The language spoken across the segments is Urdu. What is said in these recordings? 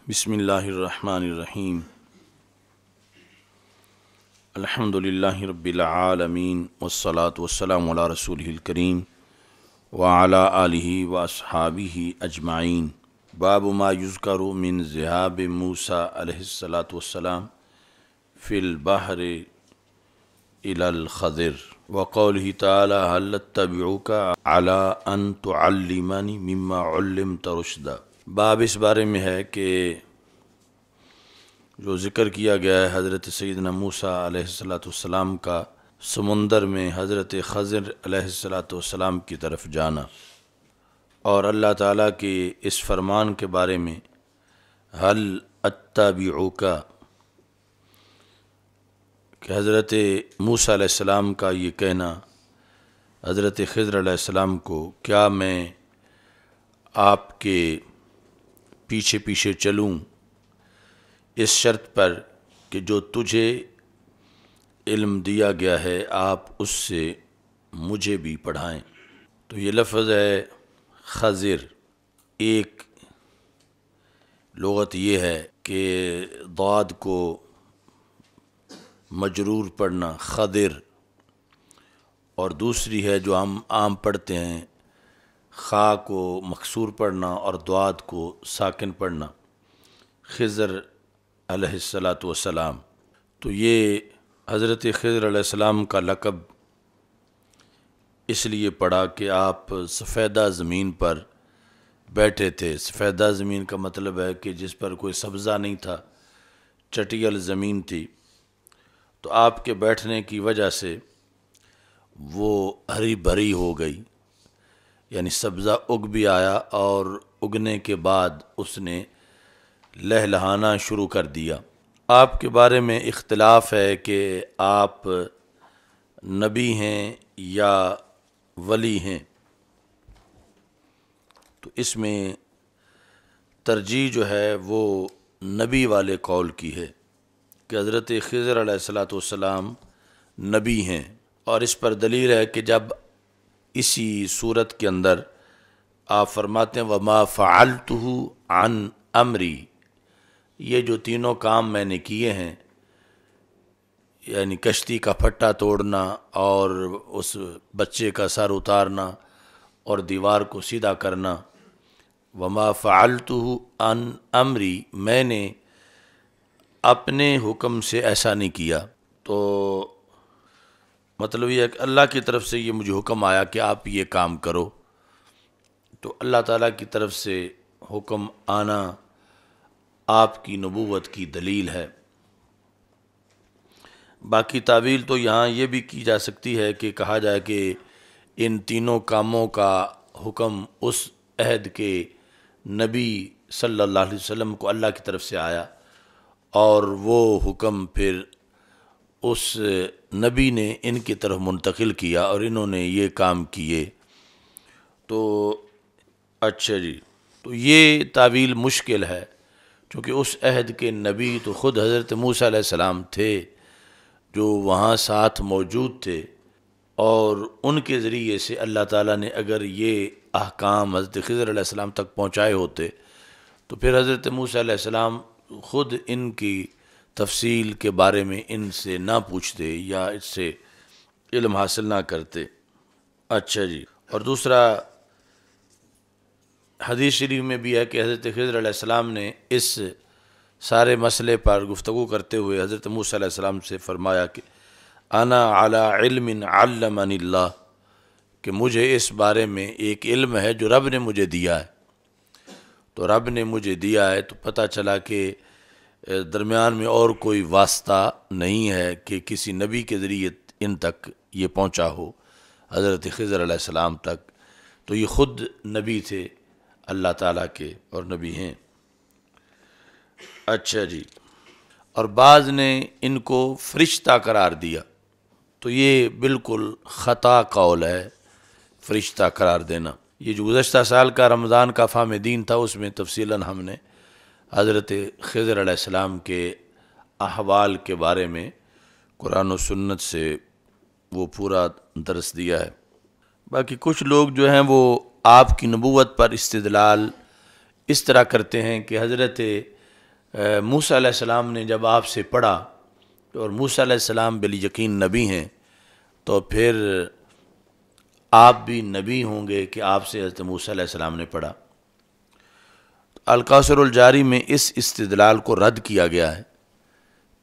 بسم اللہ الرحمن الرحیم الحمد للہ رب العالمین والصلاة والسلام علی رسولہ الکریم وعلی آلہ واصحابہ اجمعین۔ باب ما یذکر من ذہاب موسیٰ علیہ الصلاۃ والسلام فی البحر الی الخضر وقولہ تعالی هل اتبعک علی ان تعلمنی مما علمت رشدا۔ باب اس بارے میں ہے کہ جو ذکر کیا گیا ہے حضرت سیدنا موسیٰ علیہ السلام کا سمندر میں حضرت خضر علیہ السلام کی طرف جانا، اور اللہ تعالیٰ کے اس فرمان کے بارے میں هل اتبعک کہ حضرت موسیٰ علیہ السلام کا یہ کہنا حضرت خضر علیہ السلام کو، کیا میں آپ کے پیچھے پیچھے چلوں اس شرط پر کہ جو تجھے علم دیا گیا ہے آپ اس سے مجھے بھی پڑھائیں۔ تو یہ لفظ ہے خضر، ایک لغت یہ ہے کہ ضاد کو مجرور پڑھنا خضر، اور دوسری ہے جو ہم عام پڑھتے ہیں خا کو مکسور پڑھنا اور ضاد کو ساکن پڑھنا، خضر علیہ السلام۔ تو یہ حضرت خضر علیہ السلام کا لقب اس لیے پڑا کہ آپ سفیدہ زمین پر بیٹھے تھے۔ سفیدہ زمین کا مطلب ہے کہ جس پر کوئی سبزہ نہیں تھا، چٹیل زمین تھی، تو آپ کے بیٹھنے کی وجہ سے وہ ہری بھری ہو گئی، یعنی سبزہ اگ بھی آیا اور اگنے کے بعد اس نے لہلہانا شروع کر دیا۔ آپ کے بارے میں اختلاف ہے کہ آپ نبی ہیں یا ولی ہیں، تو اس میں ترجیح جو ہے وہ نبی والے قول کی ہے کہ حضرت خضر علیہ السلام نبی ہیں، اور اس پر دلیل ہے کہ جب اسی صورت کے اندر آپ فرماتے ہیں وَمَا فَعَلْتُهُ عَنْ أَمْرِي، یہ جو تینوں کام میں نے کیے ہیں، یعنی کشتی کا پھٹا توڑنا اور اس بچے کا سر اتارنا اور دیوار کو سیدھا کرنا، وَمَا فَعَلْتُهُ عَنْ أَمْرِي، میں نے اپنے حکم سے ایسا نہیں کیا۔ تو مطلب یہ ہے کہ اللہ کی طرف سے یہ مجھے حکم آیا کہ آپ یہ کام کرو، تو اللہ تعالیٰ کی طرف سے حکم آنا آپ کی نبوت کی دلیل ہے۔ باقی تعویل تو یہاں یہ بھی کی جا سکتی ہے کہ کہا جائے کہ ان تینوں کاموں کا حکم اس عہد کے نبی صلی اللہ علیہ وسلم کو اللہ کی طرف سے آیا، اور وہ حکم پھر اس نبی نے ان کی طرف منتقل کیا اور انہوں نے یہ کام کیے۔ تو اچھا جی، تو یہ تعویل مشکل ہے، چونکہ اس عہد کے نبی تو خود حضرت موسیٰ علیہ السلام تھے جو وہاں ساتھ موجود تھے، اور ان کے ذریعے سے اللہ تعالیٰ نے اگر یہ احکام حضرت خضر علیہ السلام تک پہنچائے ہوتے تو پھر حضرت موسیٰ علیہ السلام خود ان کی تفصیل کے بارے میں ان سے نہ پوچھتے یا اس سے علم حاصل نہ کرتے۔ اچھا جی، اور دوسرا حدیث شریف میں بھی ہے کہ حضرت خضر علیہ السلام نے اس سارے مسئلے پر گفتگو کرتے ہوئے حضرت موسیٰ علیہ السلام سے فرمایا کہ انا علی علم علمنی اللہ، کہ مجھے اس بارے میں ایک علم ہے جو رب نے مجھے دیا ہے۔ تو رب نے مجھے دیا ہے تو پتہ چلا کہ درمیان میں اور کوئی واسطہ نہیں ہے کہ کسی نبی کے ذریعے ان تک یہ پہنچا ہو حضرت خضر علیہ السلام تک، تو یہ خود نبی تھے اللہ تعالیٰ کے اور نبی ہیں۔ اچھا جی، اور بعض نے ان کو فرشتہ قرار دیا، تو یہ بالکل خطا قول ہے فرشتہ قرار دینا۔ یہ جو گزشتہ سال کا رمضان کا فہم دین تھا اس میں تفصیلاً ہم نے حضرت خضر علیہ السلام کے احوال کے بارے میں قرآن و سنت سے وہ پورا درس دیا ہے۔ باقی کچھ لوگ جو ہیں وہ آپ کی نبوت پر استدلال اس طرح کرتے ہیں کہ حضرت موسیٰ علیہ السلام نے جب آپ سے پڑھا، اور موسیٰ علیہ السلام بالیقین نبی ہیں، تو پھر آپ بھی نبی ہوں گے کہ آپ سے حضرت موسیٰ علیہ السلام نے پڑھا۔ القاصر الجاری میں اس استدلال کو رد کیا گیا ہے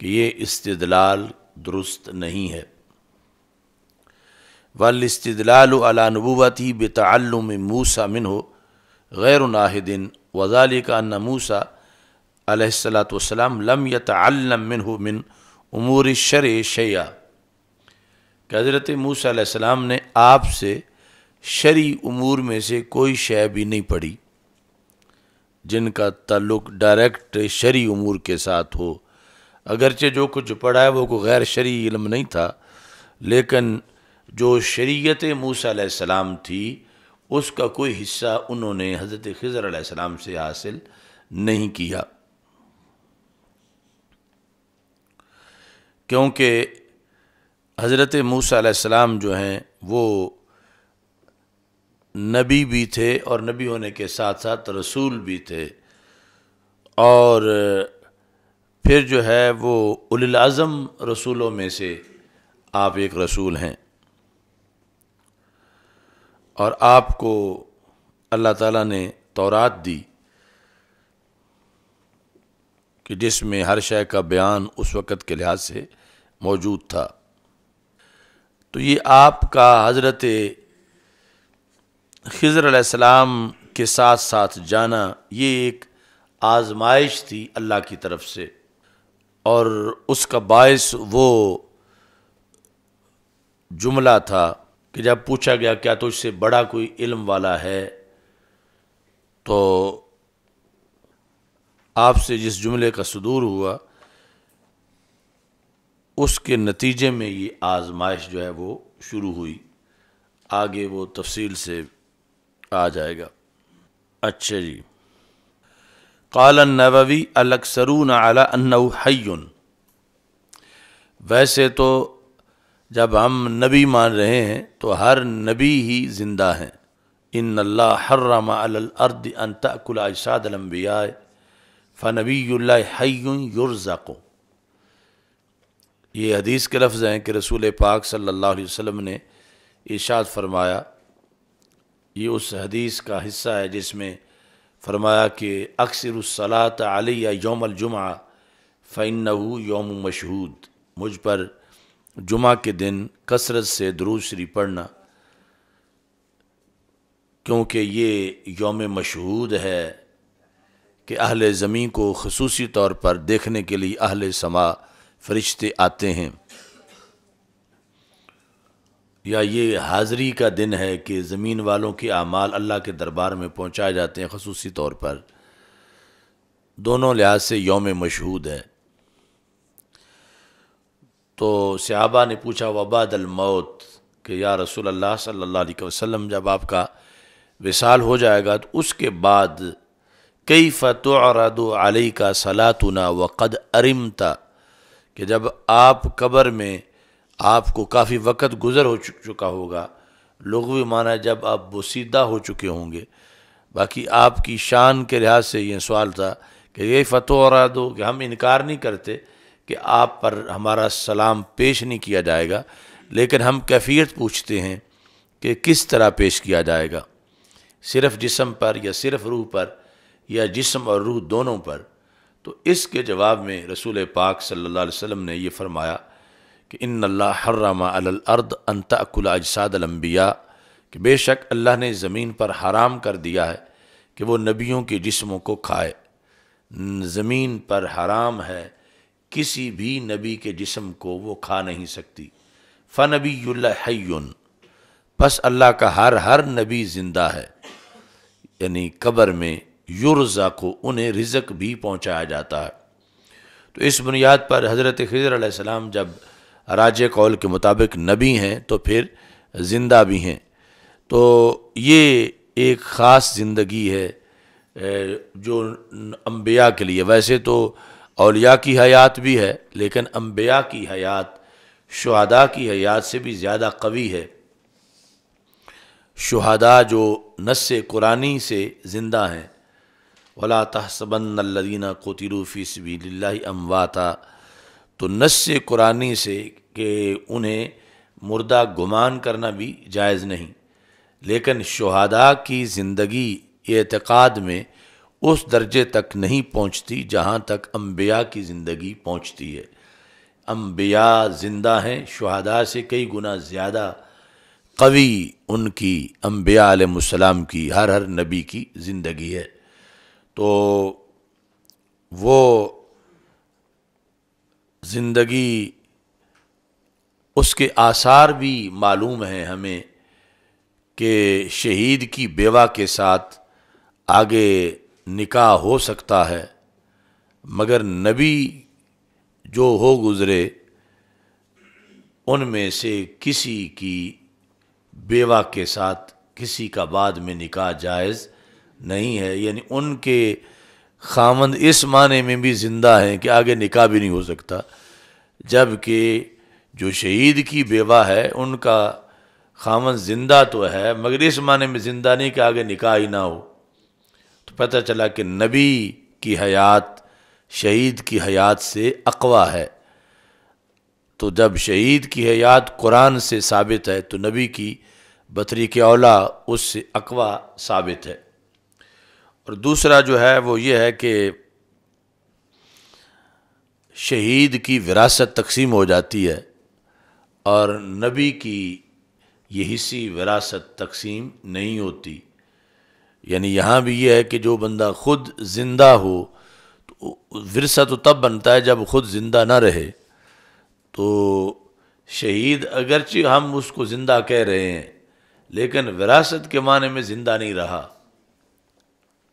کہ یہ استدلال درست نہیں ہے۔ والاستدلال علی نبوته بتعلم موسیٰ منہ غیر ناہد وذلك ان موسیٰ علیہ الصلاۃ والسلام لم یتعلم منہ من امور الشرع شیئا، کہ حضرت موسیٰ علیہ السلام نے آپ سے شرعی امور میں سے کوئی شے بھی نہیں پڑھی جن کا تعلق ڈائریکٹ شرعی امور کے ساتھ ہو۔ اگرچہ جو کچھ پڑھا ہے وہ کوئی غیر شرعی علم نہیں تھا، لیکن جو شریعت موسیٰ علیہ السلام تھی اس کا کوئی حصہ انہوں نے حضرت خضر علیہ السلام سے حاصل نہیں کیا، کیونکہ حضرت موسیٰ علیہ السلام جو ہیں وہ نبی بھی تھے، اور نبی ہونے کے ساتھ ساتھ رسول بھی تھے، اور پھر جو ہے وہ اولی العزم رسولوں میں سے آپ ایک رسول ہیں، اور آپ کو اللہ تعالیٰ نے تورات دی کہ جس میں ہر شے کا بیان اس وقت کے لحاظ سے موجود تھا۔ تو یہ آپ کا حضرت خضر علیہ السلام کے ساتھ ساتھ جانا یہ ایک آزمائش تھی اللہ کی طرف سے، اور اس کا باعث وہ جملہ تھا کہ جب پوچھا گیا کیا تجھ سے بڑا کوئی علم والا ہے، تو آپ سے جس جملے کا صدور ہوا اس کے نتیجے میں یہ آزمائش جو ہے وہ شروع ہوئی، آگے وہ تفصیل سے آ جائے گا۔ اچھا جی، قال النووی الاکثرون علی انہ حی، ویسے تو جب ہم نبی مان رہے ہیں تو ہر نبی ہی زندہ ہیں۔ ان اللہ حرم علی الارض ان تأکل اجساد الانبیاء فنبی اللہ حی یرزق، یہ حدیث کے لفظ ہیں کہ رسول پاک صلی اللہ علیہ وسلم نے ارشاد فرمایا، یہ اس حدیث کا حصہ ہے جس میں فرمایا کہ اکثر الصلاۃ علیہ یوم الجمعہ فإنہ یوم مشہود، مجھ پر جمعہ کے دن کثرت سے درود شریف پڑھنا، کیونکہ یہ یوم مشہود ہے کہ اہل زمین کو خصوصی طور پر دیکھنے کے لیے اہل سما فرشتے آتے ہیں، یا یہ حاضری کا دن ہے کہ زمین والوں کے اعمال اللہ کے دربار میں پہنچائے جاتے ہیں خصوصی طور پر، دونوں لحاظ سے یوم مشہود ہے۔ تو صحابہ نے پوچھا وبعد الموت، کہ یا رسول اللہ صلی اللہ علیہ وسلم جب آپ کا وصال ہو جائے گا تو اس کے بعد کیف تعرض علیک صلاتنا وقد ارمت، کہ جب آپ قبر میں آپ کو کافی وقت گزر ہو چکا ہوگا، لغوی معنی جب آپ بوسیدہ ہو چکے ہوں گے، باقی آپ کی شان کے لحاظ سے یہ سوال تھا کہ یہ فتح کہ ہم انکار نہیں کرتے کہ آپ پر ہمارا سلام پیش نہیں کیا جائے گا، لیکن ہم کیفیت پوچھتے ہیں کہ کس طرح پیش کیا جائے گا، صرف جسم پر یا صرف روح پر یا جسم اور روح دونوں پر؟ تو اس کے جواب میں رسول پاک صلی اللہ علیہ وسلم نے یہ فرمایا کہ ان اللہ حرم علی الارض ان تأکل اجساد الانبیاء، کہ بے شک اللہ نے زمین پر حرام کر دیا ہے کہ وہ نبیوں کے جسموں کو کھائے، زمین پر حرام ہے، کسی بھی نبی کے جسم کو وہ کھا نہیں سکتی۔ فنبی اللہ حی، پس اللہ کا ہر نبی زندہ ہے، یعنی قبر میں یرزق، انہیں رزق بھی پہنچایا جاتا ہے۔ تو اس بنیاد پر حضرت خضر علیہ السلام جب راجح قول کے مطابق نبی ہیں تو پھر زندہ بھی ہیں۔ تو یہ ایک خاص زندگی ہے جو انبیاء کے لیے، ویسے تو اولیاء کی حیات بھی ہے لیکن انبیاء کی حیات شہداء کی حیات سے بھی زیادہ قوی ہے۔ شہداء جو نص قرآنی سے زندہ ہیں ولا تحسبن الذین قتلوا فی سبیل اللہ امواتا، تو نص قرآنی سے کہ انہیں مردہ گمان کرنا بھی جائز نہیں، لیکن شہداء کی زندگی اعتقاد میں اس درجے تک نہیں پہنچتی جہاں تک انبیاء کی زندگی پہنچتی ہے۔ انبیاء زندہ ہیں، شہداء سے کئی گنا زیادہ قوی ان کی، انبیاء علیہ السلام کی، ہر نبی کی زندگی ہے۔ تو وہ زندگی، اس کے آثار بھی معلوم ہیں ہمیں کہ شہید کی بیوہ کے ساتھ آگے نکاح ہو سکتا ہے، مگر نبی جو ہو گزرے ان میں سے کسی کی بیوہ کے ساتھ کسی کا بعد میں نکاح جائز نہیں ہے، یعنی ان کے خاوند اس معنی میں بھی زندہ ہیں کہ آگے نکاح بھی نہیں ہو سکتا، جبکہ جو شہید کی بیوہ ہے ان کا خاوند زندہ تو ہے مگر اس معنی میں زندہ نہیں کہ آگے نکاح ہی نہ ہو۔ تو پتہ چلا کہ نبی کی حیات شہید کی حیات سے اقویٰ ہے، تو جب شہید کی حیات قرآن سے ثابت ہے تو نبی کی بطریق اولیٰ اس سے اقویٰ ثابت ہے۔ اور دوسرا جو ہے وہ یہ ہے کہ شہید کی وراثت تقسیم ہو جاتی ہے اور نبی کی یہ حصی وراثت تقسیم نہیں ہوتی، یعنی یہاں بھی یہ ہے کہ جو بندہ خود زندہ ہو تو ورثہ تو تب بنتا ہے جب خود زندہ نہ رہے۔ تو شہید اگرچہ ہم اس کو زندہ کہہ رہے ہیں لیکن وراثت کے معنی میں زندہ نہیں رہا،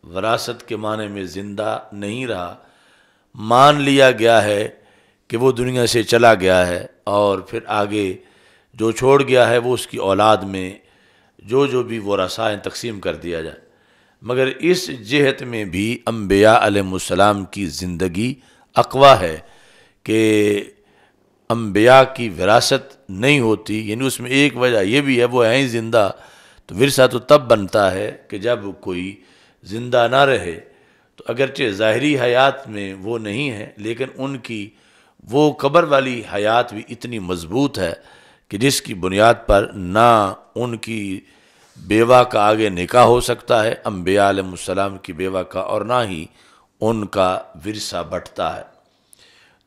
وراثت کے معنی میں زندہ نہیں رہا، مان لیا گیا ہے کہ وہ دنیا سے چلا گیا ہے اور پھر آگے جو چھوڑ گیا ہے وہ اس کی اولاد میں جو بھی ورثاء تقسیم کر دیا جائے۔ مگر اس جہت میں بھی انبیاء علیہ السلام کی زندگی اقویٰ ہے کہ انبیاء کی وراثت نہیں ہوتی، یعنی اس میں ایک وجہ یہ بھی ہے وہ ہیں ہی زندہ، تو ورثہ تو تب بنتا ہے کہ جب کوئی زندہ نہ رہے، تو اگرچہ ظاہری حیات میں وہ نہیں ہے لیکن ان کی وہ قبر والی حیات بھی اتنی مضبوط ہے کہ جس کی بنیاد پر نہ ان کی بیوہ کا آگے نکاح ہو سکتا ہے انبیاء علیہ السلام کی بیوہ کا، اور نہ ہی ان کا ورثہ بٹتا ہے۔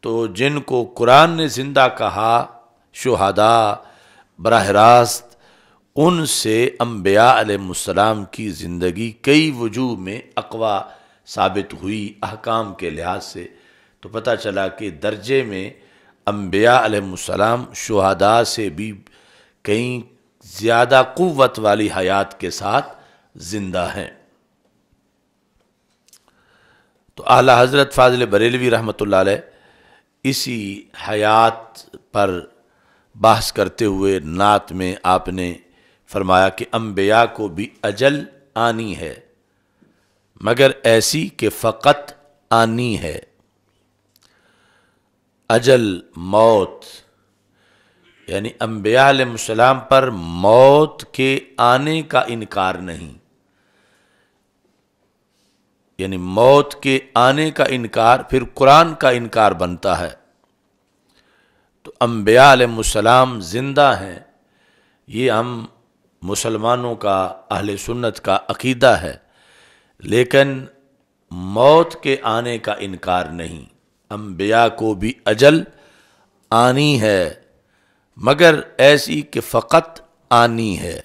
تو جن کو قرآن نے زندہ کہا شہداء براہ راست، ان سے انبیاء علیہ السلام کی زندگی کئی وجوہ میں اقویٰ ثابت ہوئی احکام کے لحاظ سے، تو پتہ چلا کہ درجے میں انبیاء علیہ السلام شہداء سے بھی کہیں زیادہ قوت والی حیات کے ساتھ زندہ ہیں۔ تو اعلی حضرت فاضل بریلوی رحمۃ اللہ علیہ اسی حیات پر بحث کرتے ہوئے نعت میں آپ نے فرمایا کہ انبیاء کو بھی اجل آنی ہے مگر ایسی کہ فقط آنی ہے۔ اجل موت، یعنی انبیاء علیہ السلام پر موت کے آنے کا انکار نہیں، یعنی موت کے آنے کا انکار پھر قرآن کا انکار بنتا ہے۔ تو انبیاء علیہ السلام زندہ ہیں، یہ ہم مسلمانوں کا اہل سنت کا عقیدہ ہے، لیکن موت کے آنے کا انکار نہیں۔ انبیاء کو بھی اجل آنی ہے مگر ایسی کہ فقط آنی ہے۔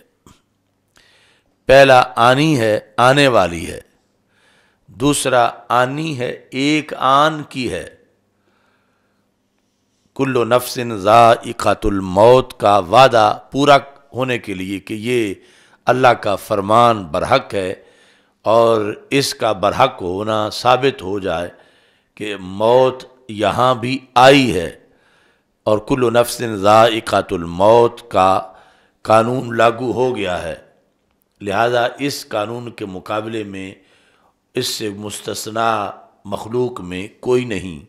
پہلا آنی ہے، آنے والی ہے، دوسرا آنی ہے، ایک آن کی ہے۔ کل نفس ذائقۃ الموت کا وعدہ پورا ہونے کے لیے کہ یہ اللہ کا فرمان برحق ہے اور اس کا برحق ہونا ثابت ہو جائے کہ موت یہاں بھی آئی ہے اور کل نفس ذائقۃ الموت کا قانون لاگو ہو گیا ہے، لہذا اس قانون کے مقابلے میں اس سے مستثنیٰ مخلوق میں کوئی نہیں۔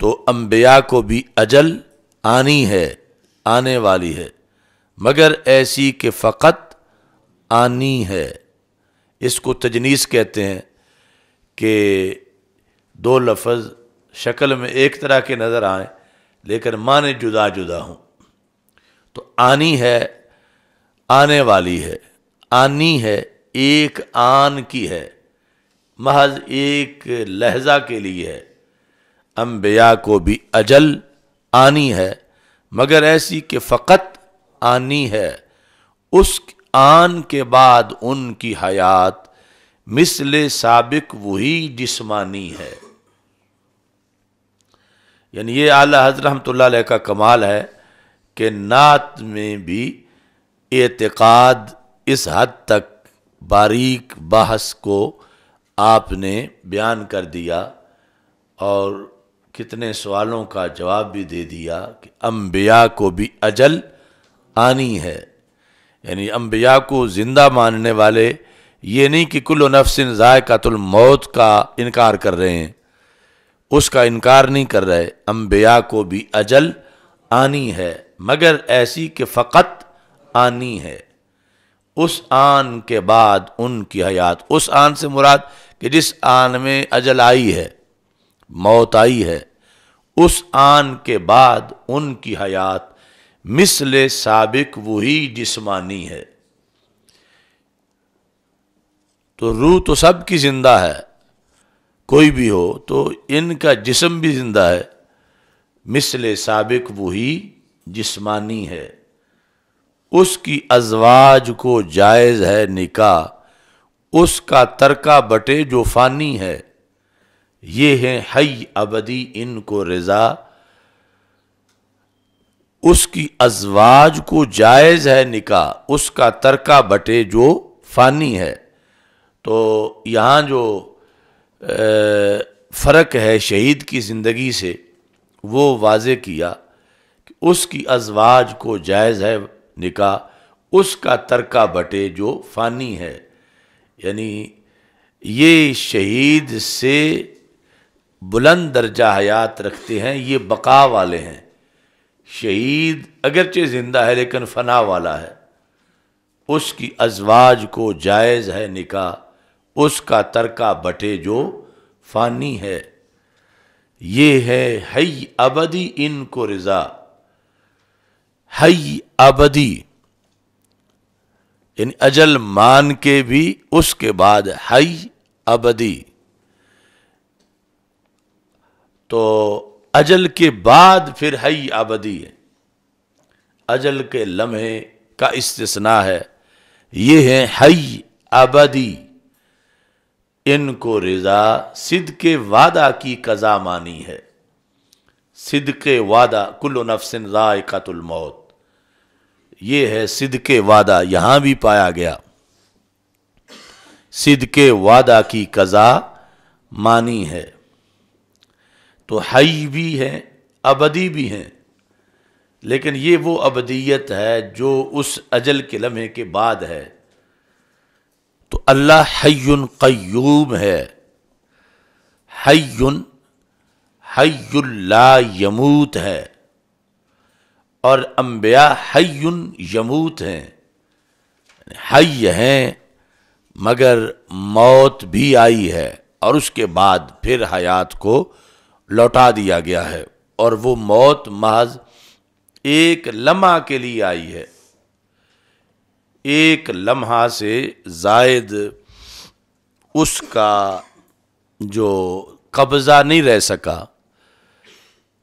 تو انبیاء کو بھی اجل آنی ہے، آنے والی ہے، مگر ایسی کہ فقط آنی ہے۔ اس کو تجنیس کہتے ہیں کہ دو لفظ شکل میں ایک طرح کے نظر آئیں لیکن معنی جدا جدا ہوں. تو آنی ہے آنے والی ہے، آنی ہے ایک آن کی ہے، محض ایک لحظہ کے لیے ہے. انبیاء کو بھی اجل آنی ہے مگر ایسی کہ فقط آنی ہے، اس آن کے بعد ان کی حیات مثل سابق وہی جسمانی ہے. یعنی یہ اعلیٰ حضرت رحمۃ اللہ علیہ کا کمال ہے کہ نعت میں بھی اعتقاد اس حد تک باریک بحث کو آپ نے بیان کر دیا اور کتنے سوالوں کا جواب بھی دے دیا کہ انبیاء کو بھی اجل آنی ہے. یعنی انبیاء کو زندہ ماننے والے یہ نہیں کہ کل نفس ذائقۃ الموت کا انکار کر رہے ہیں، اس کا انکار نہیں کر رہے. انبیاء کو بھی اجل آنی ہے مگر ایسی کہ فقط آنی ہے، اس آن کے بعد ان کی حیات. اس آن سے مراد کہ جس آن میں اجل آئی ہے، موت آئی ہے، اس آن کے بعد ان کی حیات مثل سابق وہی جسمانی ہے. تو روح تو سب کی زندہ ہے، کوئی بھی ہو، تو ان کا جسم بھی زندہ ہے، مثل سابق وہی جسمانی ہے. اس کی ازواج کو جائز ہے نکاح، اس کا ترکہ بٹے جو فانی ہے. یہ ہے حی ابدی ان کو رضا، اس کی ازواج کو جائز ہے نکاح، اس کا ترکہ بٹے جو فانی ہے. تو یہاں جو فرق ہے شہید کی زندگی سے وہ واضح کیا کہ اس کی ازواج کو جائز ہے نکاح، اس کا ترکہ بٹے جو فانی ہے. یعنی یہ شہید سے بلند درجہ حیات رکھتے ہیں، یہ بقا والے ہیں. شہید اگرچہ زندہ ہے لیکن فنا والا ہے. اس کی ازواج کو جائز ہے نکاح، اس کا ترکہ بٹے جو فانی ہے. یہ ہے حی ابدی ان کو رضا. حی ابدی یعنی اجل مان کے بھی اس کے بعد حی ابدی. تو اجل کے بعد پھر حی ابدی ہے، اجل کے لمحے کا استثناء ہے. یہ ہے حی ابدی ان کو رضا، صدق وعدہ کی قضا مانی ہے. صدق وعدہ کل نفس ذائقۃ الموت، یہ ہے صدق وعدہ، یہاں بھی پایا گیا. صدق وعدہ کی قضا مانی ہے. تو حی بھی ہے ابدی بھی ہیں، لیکن یہ وہ ابدیت ہے جو اس اجل کے لمحے کے بعد ہے. تو اللہ حی قیوم ہے، حی لا یموت ہے، اور انبیاء حی یموت ہیں. حی ہیں مگر موت بھی آئی ہے اور اس کے بعد پھر حیات کو لوٹا دیا گیا ہے، اور وہ موت محض ایک لمحہ کے لیے آئی ہے. ایک لمحہ سے زائد اس کا جو قبضہ نہیں رہ سکا،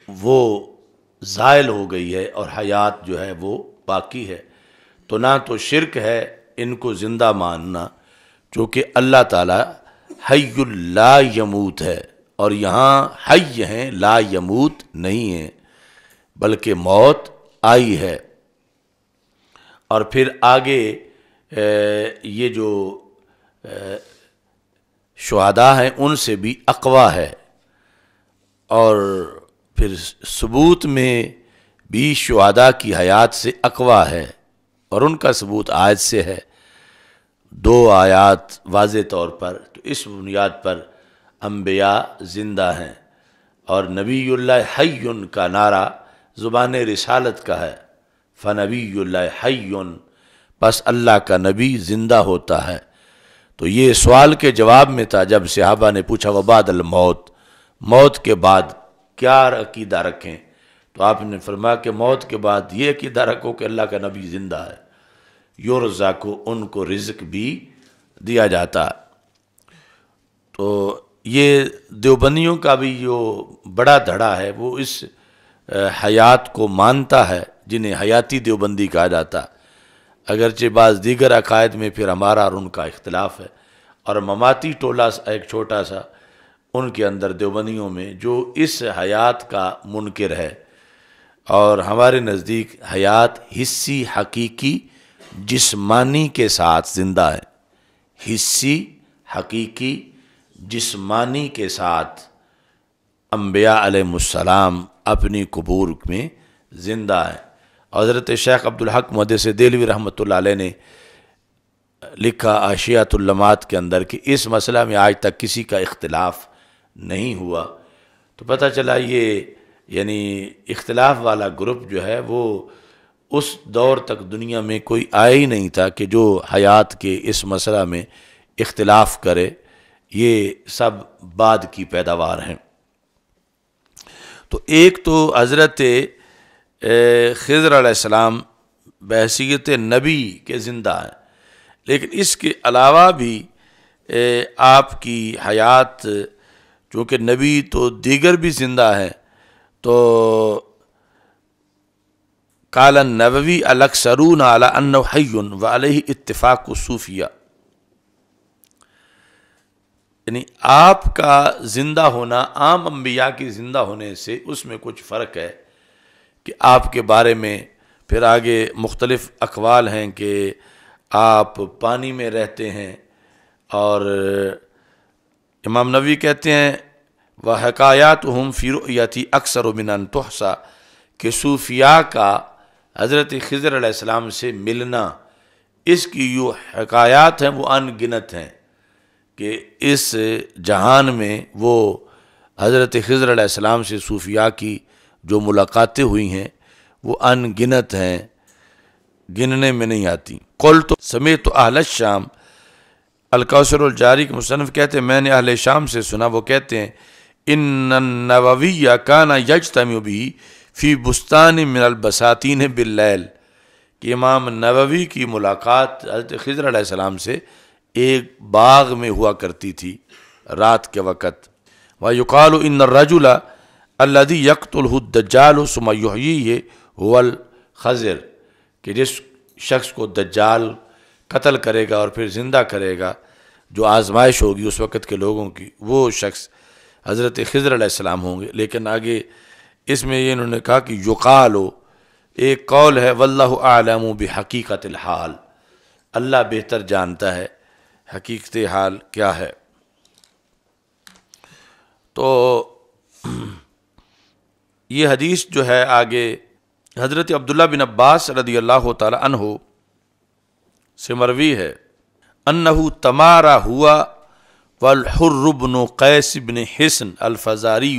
وہ زائل ہو گئی ہے اور حیات جو ہے وہ باقی ہے. تو نہ تو شرک ہے ان کو زندہ ماننا، چونکہ اللہ تعالی حی لا یموت ہے، اور یہاں حی ہیں لا یموت نہیں ہیں، بلکہ موت آئی ہے. اور پھر آگے یہ جو شہداء ہیں ان سے بھی اقویٰ ہے، اور پھر ثبوت میں بھی شہداء کی حیات سے اقویٰ ہے، اور ان کا ثبوت آیت سے ہے. دو آیات واضح طور پر. تو اس بنیاد پر انبیاء زندہ ہیں، اور نبی اللہ حی کا نعرہ زبان رسالت کا ہے. فنبی اللہ حی، پس اللہ کا نبی زندہ ہوتا ہے. تو یہ سوال کے جواب میں تھا جب صحابہ نے پوچھا وبعد الموت، موت کے بعد کیا عقیدہ رکھیں، تو آپ نے فرمایا کہ موت کے بعد یہ عقیدہ رکھو کہ اللہ کا نبی زندہ ہے، یرزق، ان کو رزق بھی دیا جاتا ہے۔ تو یہ دیوبندیوں کا بھی جو بڑا دھڑا ہے وہ اس حیات کو مانتا ہے، جنہیں حیاتی دیوبندی کہا جاتا ہے، اگرچہ بعض دیگر عقائد میں پھر ہمارا اور ان کا اختلاف ہے، اور مماتی ٹولہ ایک چھوٹا سا ان کے اندر دیوبندیوں میں جو اس حیات کا منکر ہے، اور ہمارے نزدیک حیات حسی، حقیقی، جسمانی کے ساتھ زندہ ہے، حسی، حقیقی، جسمانی کے ساتھ انبیاء علیہ السلام اپنی قبور میں زندہ ہے۔ حضرت شیخ عبدالحق محدث دہلوی رحمۃ اللہ علیہ نے لکھا عاشیات اللمات کے اندر کہ اس مسئلہ میں آج تک کسی کا اختلاف نہیں ہوا، تو پتہ چلا یہ یعنی اختلاف والا گروپ جو ہے وہ اس دور تک دنیا میں کوئی آیا ہی نہیں تھا کہ جو حیات کے اس مسئلہ میں اختلاف کرے، یہ سب بعد کی پیداوار ہیں۔ تو ایک تو حضرت خضر علیہ السلام بحیثیت نبی کے زندہ ہیں، لیکن اس کے علاوہ بھی آپ کی حیات، چونکہ نبی تو دیگر بھی زندہ ہیں، تو قال النووی الاکثرون علی انہ حی وعلیہ اتفاق الصوفیہ، یعنی آپ کا زندہ ہونا عام انبیاء کی زندہ ہونے سے اس میں کچھ فرق ہے کہ آپ کے بارے میں پھر آگے مختلف اقوال ہیں کہ آپ پانی میں رہتے ہیں، اور امام نووی کہتے ہیں وَحَكَایَاتُهُمْ فِي رُؤْيَتِي أَكْثَرُ مِنْ أَنْ تُحْصَى کہ صوفیاء کا حضرت خضر علیہ السلام سے ملنا، اس کی جو حکایات ہیں وہ ان گنت ہیں کہ اس جہان میں وہ حضرت خضر علیہ السلام سے صوفیاء کی جو ملاقاتیں ہوئی ہیں وہ ان گنت ہیں، گننے میں نہیں آتی۔ قلت سمعت اہل الشام، الکوثر الجاری کے مصنف کہتے ہیں میں نے اہل شام سے سنا، وہ کہتے ہیں ان النووی کان یجتمع به فی بستان من البساتین باللیل، کہ امام نووی کی ملاقات حضرت خضر علیہ السلام سے ایک باغ میں ہوا کرتی تھی رات کے وقت۔ وَيُقَالُ إِنَّ الرَّجُلَ الَّذِي يَقْتُلُهُ الدَّجَّالُ ثُمَّ يُحْيِيهِ هُوَ الْخَضِرُ، کہ جس شخص کو دجال قتل کرے گا اور پھر زندہ کرے گا، جو آزمائش ہوگی اس وقت کے لوگوں کی، وہ شخص حضرت خضر علیہ السلام ہوں گے۔ لیکن آگے اس میں یہ انہوں نے کہا کہ یقال، ایک قول ہے واللہ اعلم بحقیقت الحال، اللہ بہتر جانتا ہے حقیقت حال کیا ہے۔ تو یہ حدیث جو ہے آگے حضرت عبداللہ بن عباس رضی اللہ تعالی عنہ سے مروی ہے انہو تمارا ہوا والحر بن قیس بن حسن الفزاری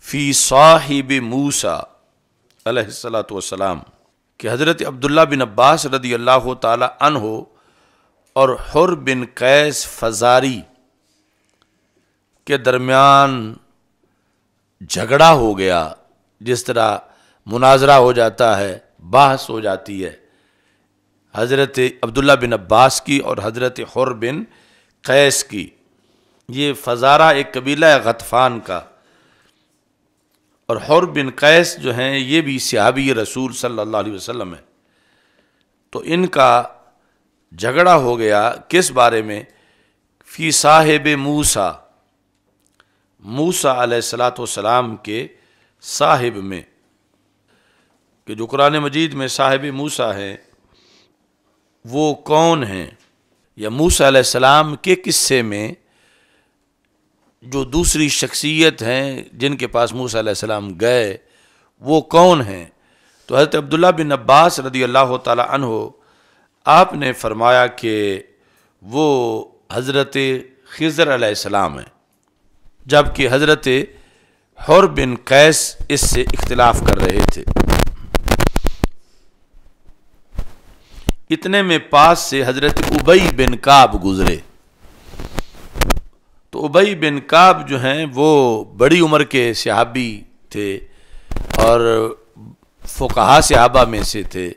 فی صاحب موسیٰ علیہ السلام، کہ حضرت عبداللہ بن عباس رضی اللہ تعالی عنہ اور حر بن قیس فزاری کے درمیان جھگڑا ہو گیا، جس طرح مناظرہ ہو جاتا ہے، بحث ہو جاتی ہے حضرت عبداللہ بن عباس کی اور حضرت حر بن قیس کی۔ یہ فزارہ ایک قبیلہ ہے غطفان کا، اور حر بن قیس جو ہیں یہ بھی صحابی رسول صلی اللہ علیہ وسلم ہیں۔ تو ان کا جھگڑا ہو گیا کس بارے میں؟ فی صاحب موسیٰ، موسیٰ علیہ السلام کے صاحب میں، کہ جو قرآن مجید میں صاحب موسیٰ ہیں وہ کون ہیں، یا موسیٰ علیہ السلام کے قصے میں جو دوسری شخصیت ہیں جن کے پاس موسیٰ علیہ السلام گئے وہ کون ہیں؟ تو حضرت عبداللہ بن عباس رضی اللہ تعالی عنہ آپ نے فرمایا کہ وہ حضرت خضر علیہ السلام ہیں، جبکہ حضرت حر بن قیس اس سے اختلاف کر رہے تھے۔ اتنے میں پاس سے حضرت ابی بن کعب گزرے، تو ابی بن کعب جو ہیں وہ بڑی عمر کے صحابی تھے اور فقہا صحابہ میں سے تھے.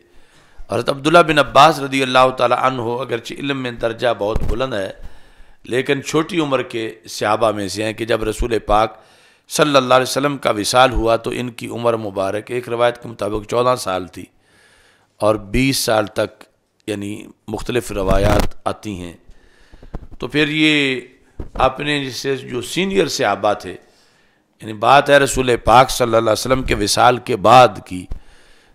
حضرت عبداللہ بن عباس رضی اللہ تعالی عنہ اگرچہ علم میں درجہ بہت بلند ہے لیکن چھوٹی عمر کے صحابہ میں سے ہیں کہ جب رسول پاک صلی اللہ علیہ وسلم کا وصال ہوا تو ان کی عمر مبارک ایک روایت کے مطابق 14 سال تھی اور 20 سال تک، یعنی مختلف روایات آتی ہیں. تو پھر یہ اپنے جسے جو سینئر صحابہ تھے، یعنی بات ہے رسول پاک صلی اللہ علیہ وسلم کے وصال کے بعد کی،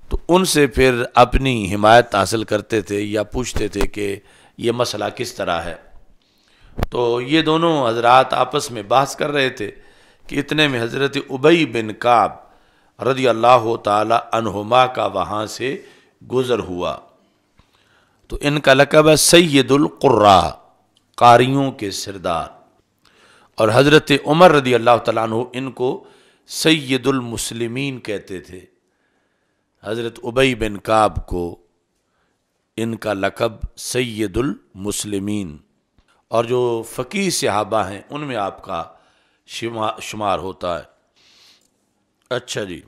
تو ان سے پھر اپنی حمایت حاصل کرتے تھے یا پوچھتے تھے کہ یہ مسئلہ کس طرح ہے. تو یہ دونوں حضرات آپس میں بحث کر رہے تھے کہ اتنے میں حضرت ابی بن کعب رضی اللہ تعالی عنہما کا وہاں سے گزر ہوا. تو ان کا لقب ہے سید القراء، قاریوں کے سردار، اور حضرت عمر رضی اللہ تعالیٰ عنہ ان کو سید المسلمین کہتے تھے. حضرت ابی بن کعب کو ان کا لقب سید المسلمین، اور جو فقیہ صحابہ ہیں ان میں آپ کا شمار ہوتا ہے. اچھا جی،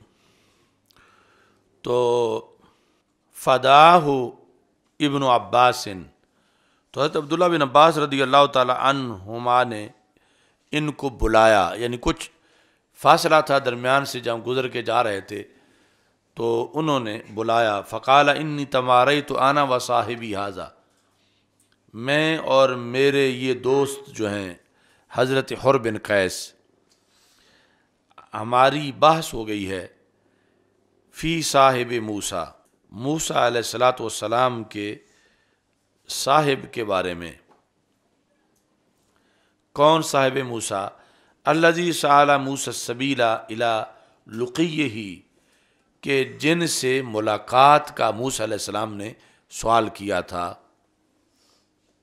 تو فداہ ابن عباس، تو حضرت عبداللہ بن عباس رضی اللہ تعالی عنہما نے ان کو بلایا، یعنی کچھ فاصلہ تھا درمیان سے جب گزر کے جا رہے تھے تو انہوں نے بلایا. فقال انی تماریت انا و صاحبی ھذا، میں اور میرے یہ دوست جو ہیں حضرت حر بن قیس، ہماری بحث ہو گئی ہے فی صاحب موسیٰ، موسیٰ علیہ الصلاۃ والسلام کے صاحب کے بارے میں. کون صاحب موسیٰ؟ الذی سأل موسیٰ السبیل الی لقیہ، کہ جن سے ملاقات کا موسیٰ علیہ السلام نے سوال کیا تھا.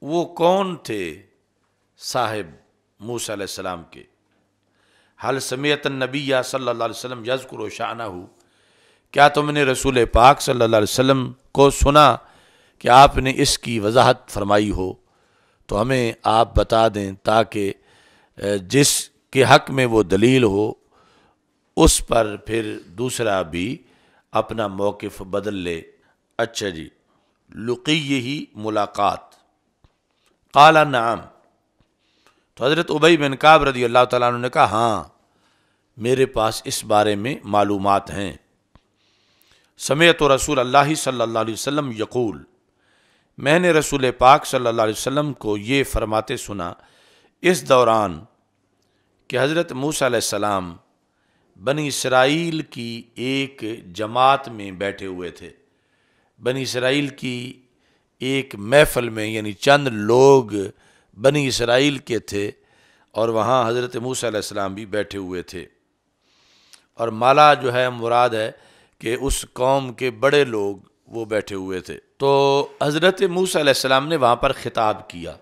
وہ کون تھے صاحب موسیٰ علیہ السلام کے؟ حل سمعت النبی صلی اللہ علیہ وسلم یذکر شأنہ، کیا تم نے رسول پاک صلی اللہ علیہ وسلم کو سنا کہ آپ نے اس کی وضاحت فرمائی ہو؟ تو ہمیں آپ بتا دیں تاکہ جس کے حق میں وہ دلیل ہو اس پر پھر دوسرا بھی اپنا موقف بدل لے. اچھا جی، لقیہ ہی ملاقات. قال نعم، تو حضرت ابی بن کعب رضی اللہ تعالیٰ عنہ نے کہا ہاں میرے پاس اس بارے میں معلومات ہیں. سمعت رسول اللہ صلی اللہ علیہ وسلم یقول، میں نے رسول پاک صلی اللہ علیہ وسلم کو یہ فرماتے سنا اس دوران کہ حضرت موسیٰ علیہ السلام بنی اسرائیل کی ایک جماعت میں بیٹھے ہوئے تھے. بنی اسرائیل کی ایک محفل میں، یعنی چند لوگ بنی اسرائیل کے تھے اور وہاں حضرت موسیٰ علیہ السلام بھی بیٹھے ہوئے تھے. اور مالا جو ہے مراد ہے کہ اس قوم کے بڑے لوگ وہ بیٹھے ہوئے تھے. تو حضرت موسیٰ علیہ السلام نے وہاں پر خطاب کیا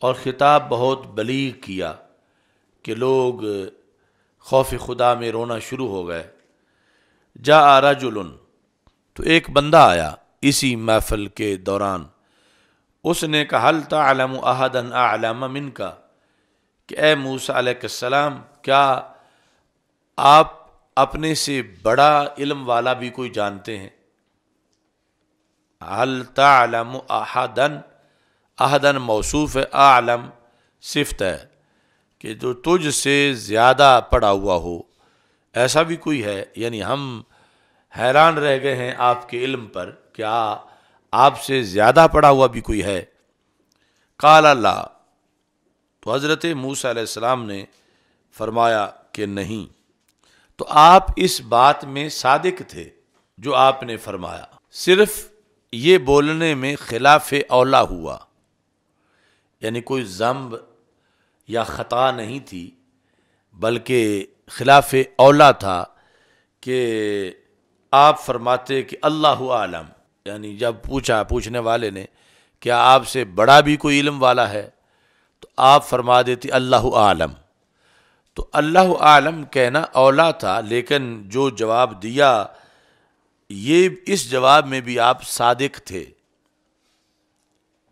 اور خطاب بہت بلیغ کیا کہ لوگ خوف خدا میں رونا شروع ہو گئے. جاء رجل، تو ایک بندہ آیا اسی محفل کے دوران، اس نے کہا هل تعلم احدا اعلم منک، کہ اے موسیٰ علیہ السلام کیا آپ اپنے سے بڑا علم والا بھی کوئی جانتے ہیں؟ هل تعلم احدا، احدا موصوف ہے، اعلم صفت ہے کہ جو تجھ سے زیادہ پڑھا ہوا ہو، ایسا بھی کوئی ہے؟ یعنی ہم حیران رہ گئے ہیں آپ کے علم پر، کیا آپ سے زیادہ پڑھا ہوا بھی کوئی ہے؟ قال لا، تو حضرت موسیٰ علیہ السلام نے فرمایا کہ نہیں. تو آپ اس بات میں صادق تھے جو آپ نے فرمایا، صرف یہ بولنے میں خلاف اولا ہوا، یعنی کوئی ذنب یا خطا نہیں تھی بلکہ خلاف اولا تھا کہ آپ فرماتے کہ اللہ عالم، یعنی جب پوچھنے والے نے کیا آپ سے بڑا بھی کوئی علم والا ہے تو آپ فرما دیتی اللہ عالم. تو اللہ عالم کہنا اولا تھا، لیکن جو جواب دیا یہ اس جواب میں بھی آپ صادق تھے،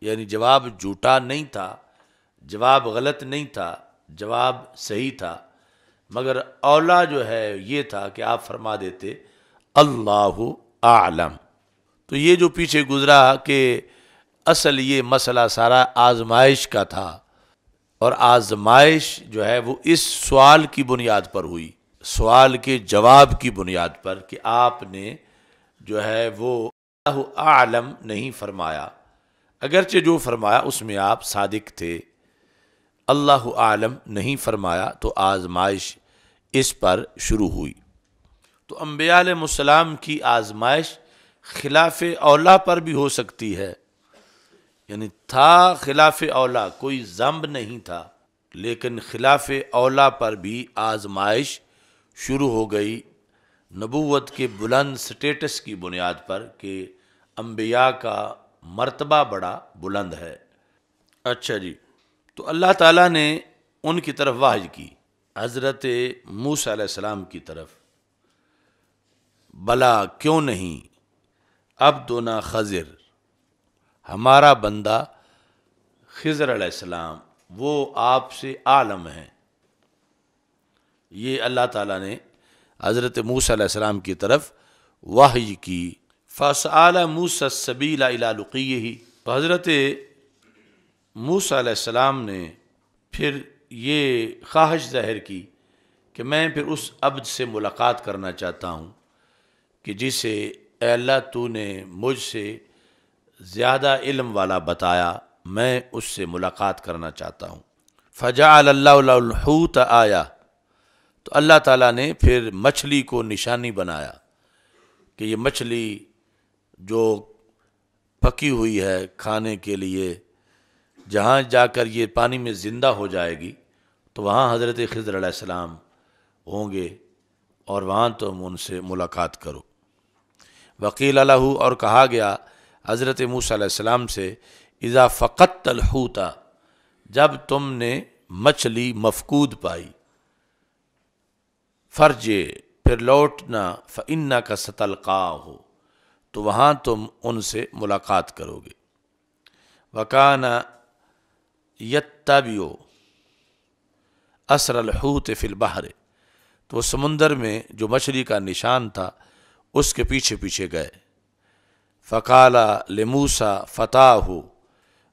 یعنی جواب جھوٹا نہیں تھا، جواب غلط نہیں تھا، جواب صحیح تھا، مگر اولا جو ہے یہ تھا کہ آپ فرما دیتے اللہ اعلم۔ تو یہ جو پیچھے گزرا کہ اصل یہ مسئلہ سارا آزمائش کا تھا، اور آزمائش جو ہے وہ اس سوال کی بنیاد پر ہوئی، سوال کے جواب کی بنیاد پر، کہ آپ نے جو ہے وہ اللہ اعلم نہیں فرمایا، اگرچہ جو فرمایا اس میں آپ صادق تھے، اللہ عالم نہیں فرمایا، تو آزمائش اس پر شروع ہوئی۔ تو انبیاء علیہ السلام کی آزمائش خلاف اولا پر بھی ہو سکتی ہے، یعنی تھا خلاف اولا، کوئی ذنب نہیں تھا، لیکن خلاف اولا پر بھی آزمائش شروع ہو گئی نبوت کے بلند سٹیٹس کی بنیاد پر کہ انبیاء کا مرتبہ بڑا بلند ہے۔ اچھا جی، تو اللہ تعالیٰ نے ان کی طرف وحی کی، حضرت موسیٰ علیہ السلام کی طرف، بلا کیوں نہیں عبدنا خضر، ہمارا بندہ خضر علیہ السلام وہ آپ سے عالم ہیں۔ یہ اللہ تعالیٰ نے حضرت موسیٰ علیہ السلام کی طرف وحی کی۔ فَسَأَلَ مُوسَى السَّبِيلَ إِلَى لُقِيِّهِ، تو حضرت موسیٰ علیہ السلام نے پھر یہ خواہش ظاہر کی کہ میں پھر اس عبد سے ملاقات کرنا چاہتا ہوں کہ جسے اے اللہ تو نے مجھ سے زیادہ علم والا بتایا، میں اس سے ملاقات کرنا چاہتا ہوں۔ فَجَعَلَ اللَّهُ لَهُ الْحُوتَ آیا، تو اللہ تعالیٰ نے پھر مچھلی کو نشانی بنایا کہ یہ مچھلی جو پکی ہوئی ہے کھانے کے لیے، جہاں جا کر یہ پانی میں زندہ ہو جائے گی تو وہاں حضرت خضر علیہ السلام ہوں گے، اور وہاں تم ان سے ملاقات کرو۔ وقیل له، اور کہا گیا حضرت موسیٰ علیہ السلام سے، اذا فقدت الحوت، جب تم نے مچھلی مفقود پائی، فرجے پھر لوٹنا، فإنک ستلقاہ، تو وہاں تم ان سے ملاقات کرو گے۔ وکان یتبع اثر الحوت فی البحر، تو سمندر میں جو مچھلی کا نشان تھا اس کے پیچھے پیچھے گئے۔ فقال لموسیٰ فتاہ،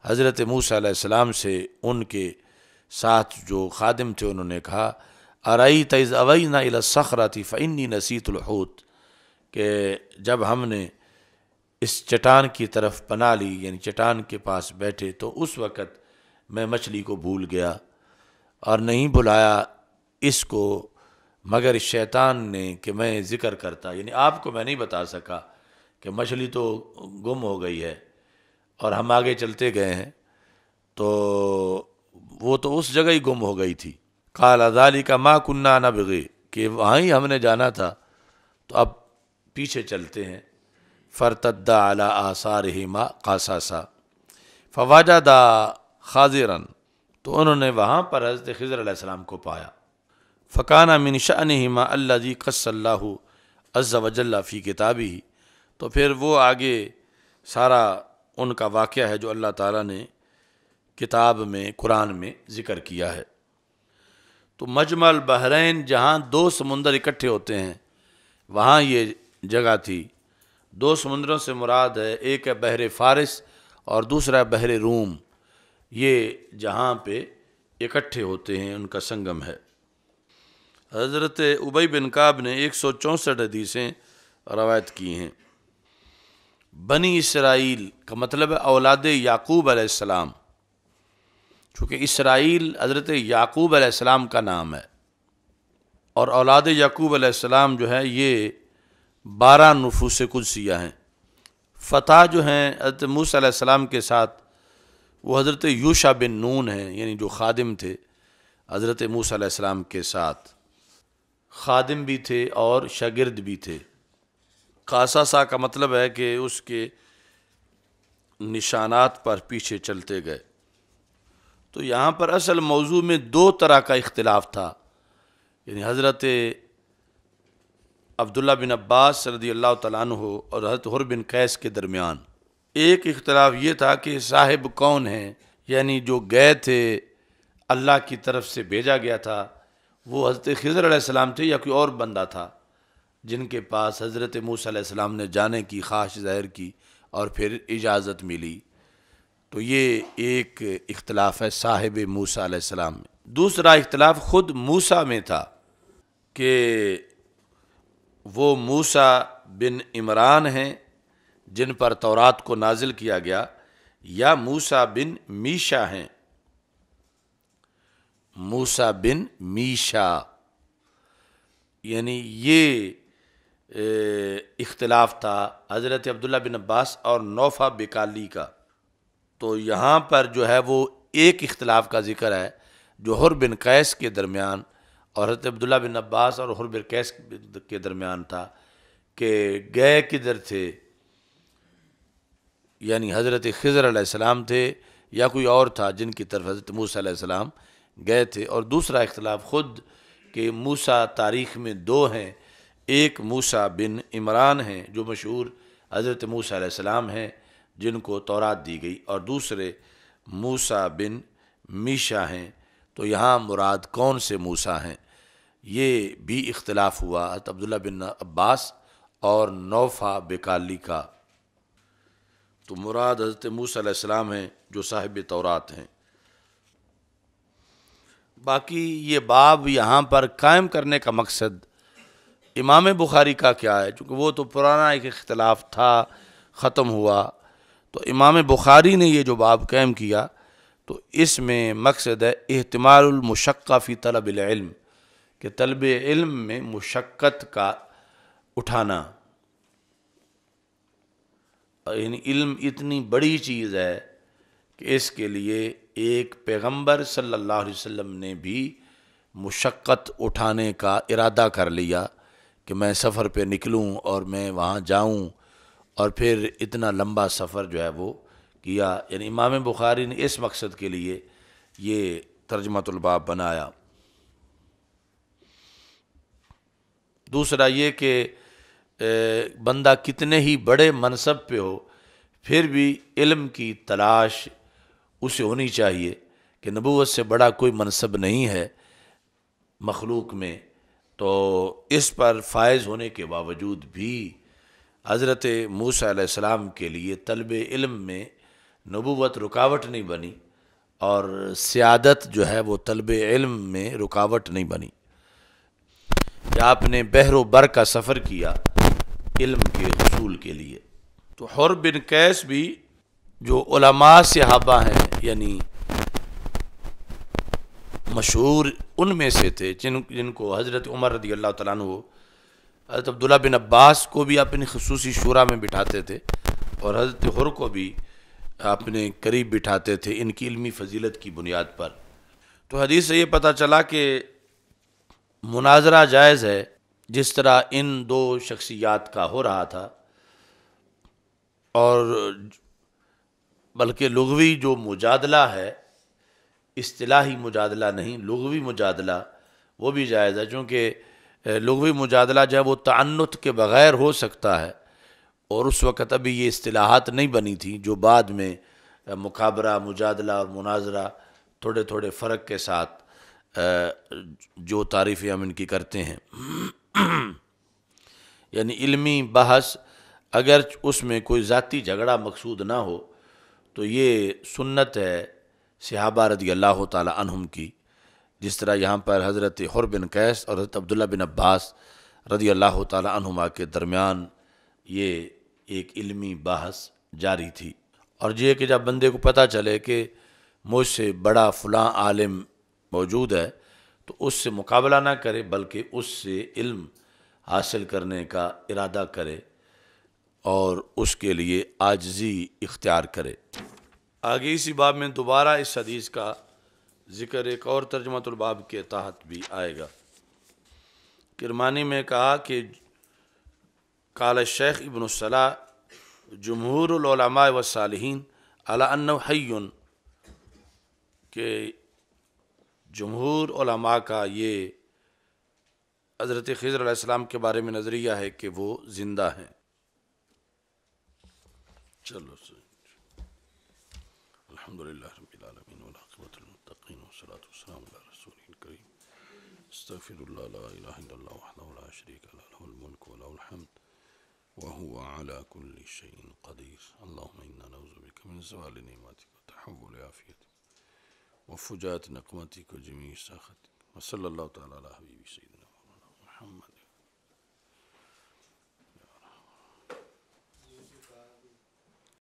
حضرت موسیٰ علیہ السلام سے ان کے ساتھ جو خادم تھے انہوں نے کہا، ارأیت اذ اوینا الی الصخرۃ فانی نسیت الحوت، کہ جب ہم نے اس چٹان کی طرف پناہ لی، یعنی چٹان کے پاس بیٹھے، تو اس وقت میں مچھلی کو بھول گیا اور نہیں بلایا اس کو مگر شیطان نے کہ میں ذکر کرتا، یعنی آپ کو میں نہیں بتا سکا کہ مچھلی تو گم ہو گئی ہے، اور ہم آگے چلتے گئے ہیں تو وہ تو اس جگہ ہی گم ہو گئی تھی۔ قال ذلک ما کنا نبغی، کہ وہاں ہی ہم نے جانا تھا، تو اب پیچھے چلتے ہیں۔ فرتد علی آثارہما قصصا فوجدا خاضرا، تو انہوں نے وہاں پر حضرت خضر علیہ السلام کو پایا۔ فکان من شأنہما الذی قص اللہ عز وجل فی کتابہ، تو پھر وہ آگے سارا ان کا واقعہ ہے جو اللہ تعالیٰ نے کتاب میں قرآن میں ذکر کیا ہے۔ تو مجمع البحرین، جہاں دو سمندر اکٹھے ہوتے ہیں وہاں یہ جگہ تھی۔ دو سمندروں سے مراد ہے، ایک ہے بحر فارس اور دوسرا ہے بحر روم، یہ جہاں پہ اکٹھے ہوتے ہیں ان کا سنگم ہے۔ حضرت ابی بن کعب نے 164 حدیثیں روایت کی ہیں۔ بنی اسرائیل کا مطلب ہے اولاد یعقوب علیہ السلام، چونکہ اسرائیل حضرت یعقوب علیہ السلام کا نام ہے، اور اولاد یعقوب علیہ السلام جو ہے یہ 12 نفوس قدسیہ ہیں۔ فتح جو ہیں حضرت موسیٰ علیہ السلام کے ساتھ وہ حضرت یوشع بن نون ہیں، یعنی جو خادم تھے حضرت موسیٰ علیہ السلام کے ساتھ، خادم بھی تھے اور شاگرد بھی تھے۔ قاصصہ کا مطلب ہے کہ اس کے نشانات پر پیچھے چلتے گئے۔ تو یہاں پر اصل موضوع میں 2 طرح کا اختلاف تھا، یعنی حضرت عبداللہ بن عباس رضی اللہ تعالیٰ عنہ اور حضرت حر بن قیس کے درمیان۔ ایک اختلاف یہ تھا کہ صاحب کون ہیں، یعنی جو گئے تھے اللہ کی طرف سے بھیجا گیا تھا وہ حضرت خضر علیہ السلام تھے یا کوئی اور بندہ تھا جن کے پاس حضرت موسیٰ علیہ السلام نے جانے کی خواہش ظاہر کی اور پھر اجازت ملی؟ تو یہ ایک اختلاف ہے صاحب موسیٰ علیہ السلام میں۔ دوسرا اختلاف خود موسیٰ میں تھا کہ وہ موسیٰ بن عمران ہیں جن پر تورات کو نازل کیا گیا، یا موسیٰ بن میشا ہیں، موسیٰ بن میشا، یعنی یہ اختلاف تھا حضرت عبداللہ بن عباس اور نوفہ بکالی کا۔ تو یہاں پر جو ہے وہ ایک اختلاف کا ذکر ہے جو حر بن قیس کے درمیان اور حضرت عبداللہ بن عباس اور حر بن قیس کے درمیان تھا کہ گئے کدھر تھے، یعنی حضرت خضر علیہ السلام تھے یا کوئی اور تھا جن کی طرف حضرت موسیٰ علیہ السلام گئے تھے۔ اور دوسرا اختلاف خود کہ موسیٰ تاریخ میں دو ہیں، ایک موسیٰ بن عمران ہیں جو مشہور حضرت موسیٰ علیہ السلام ہیں جن کو تورات دی گئی، اور دوسرے موسیٰ بن میشا ہیں۔ تو یہاں مراد کون سے موسیٰ ہیں یہ بھی اختلاف ہوا حضرت عبداللہ بن عباس اور نوفہ بکالی کا۔ تو مراد حضرت موسیٰ علیہ السلام ہیں جو صاحب تورات ہیں۔ باقی یہ باب یہاں پر قائم کرنے کا مقصد امام بخاری کا کیا ہے؟ چونکہ وہ تو پرانا ایک اختلاف تھا، ختم ہوا، تو امام بخاری نے یہ جو باب قائم کیا تو اس میں مقصد ہے احتمال المشقہ فی طلب العلم، کہ طلب علم میں مشقت کا اٹھانا، یعنی علم اتنی بڑی چیز ہے کہ اس کے لیے ایک پیغمبر صلی اللہ علیہ وسلم نے بھی مشقت اٹھانے کا ارادہ کر لیا کہ میں سفر پہ نکلوں اور میں وہاں جاؤں، اور پھر اتنا لمبا سفر جو ہے وہ کیا۔ یعنی امام بخاری نے اس مقصد کے لیے یہ ترجمۃ الباب بنایا۔ دوسرا یہ کہ بندہ کتنے ہی بڑے منصب پہ ہو پھر بھی علم کی تلاش اسے ہونی چاہیے، کہ نبوت سے بڑا کوئی منصب نہیں ہے مخلوق میں، تو اس پر فائز ہونے کے باوجود بھی حضرت موسیٰ علیہ السلام کے لیے طلب علم میں نبوت رکاوٹ نہیں بنی، اور سیادت جو ہے وہ طلب علم میں رکاوٹ نہیں بنی، کہ آپ نے بحر و بر کا سفر کیا علم کے حصول کے لیے۔ تو حر بن قیس بھی جو علماء صحابہ ہیں، یعنی مشہور ان میں سے تھے جن کو حضرت عمر رضی اللہ تعالیٰ عنہ حضرت عبداللہ بن عباس کو بھی اپنی خصوصی شورا میں بٹھاتے تھے اور حضرت حر کو بھی اپنے قریب بٹھاتے تھے ان کی علمی فضیلت کی بنیاد پر۔ تو حدیث سے یہ پتہ چلا کہ مناظرہ جائز ہے، جس طرح ان دو شخصیات کا ہو رہا تھا، اور بلکہ لغوی جو مجادلہ ہے، اصطلاحی مجادلہ نہیں، لغوی مجادلہ وہ بھی جائز ہے، چونکہ لغوی مجادلہ جو ہے وہ تعنت کے بغیر ہو سکتا ہے، اور اس وقت ابھی یہ اصطلاحات نہیں بنی تھی جو بعد میں مکابرہ، مجادلہ اور مناظرہ تھوڑے تھوڑے فرق کے ساتھ جو تعریفیں ہم ان کی کرتے ہیں۔ یعنی علمی بحث اگر اس میں کوئی ذاتی جھگڑا مقصود نہ ہو تو یہ سنت ہے صحابہ رضی اللہ تعالی عنہم کی، جس طرح یہاں پر حضرت حر بن قیس اور حضرت عبداللہ بن عباس رضی اللہ تعالی عنہما کے درمیان یہ ایک علمی بحث جاری تھی۔ اور یہ کہ جب بندے کو پتہ چلے کہ مجھ سے بڑا فلاں عالم موجود ہے تو اس سے مقابلہ نہ کرے، بلکہ اس سے علم حاصل کرنے کا ارادہ کرے اور اس کے لیے عاجزی اختیار کرے۔ آگے اسی باب میں دوبارہ اس حدیث کا ذکر ایک اور ترجمۃ الباب کے تحت بھی آئے گا۔ کرمانی میں کہا کہ قال الشیخ ابن الصلاح جمہور العلماء والصالحین علی انہ حی، کہ جمہور علماء کا یہ حضرت خضر علیہ السلام کے بارے میں نظریہ ہے کہ وہ زندہ ہیں۔ چلو الحمدللہ رب العالمین والعاقبۃ للمتقین۔ اجمعین والصلاۃ والسلام علی رسول کریم استغفر اللہ لا الہ الا اللہ وحدہ لا شریک لہ لہ الملک ولہ الحمد وهو على كل شيء قدير اللهم إنا نعوذ بك من زوال نعمتك وتحول عافيتك وفجاءة نقمتك وجميع سخطك وصلى الله تعالى على حبيب سيدنا مولانا محمد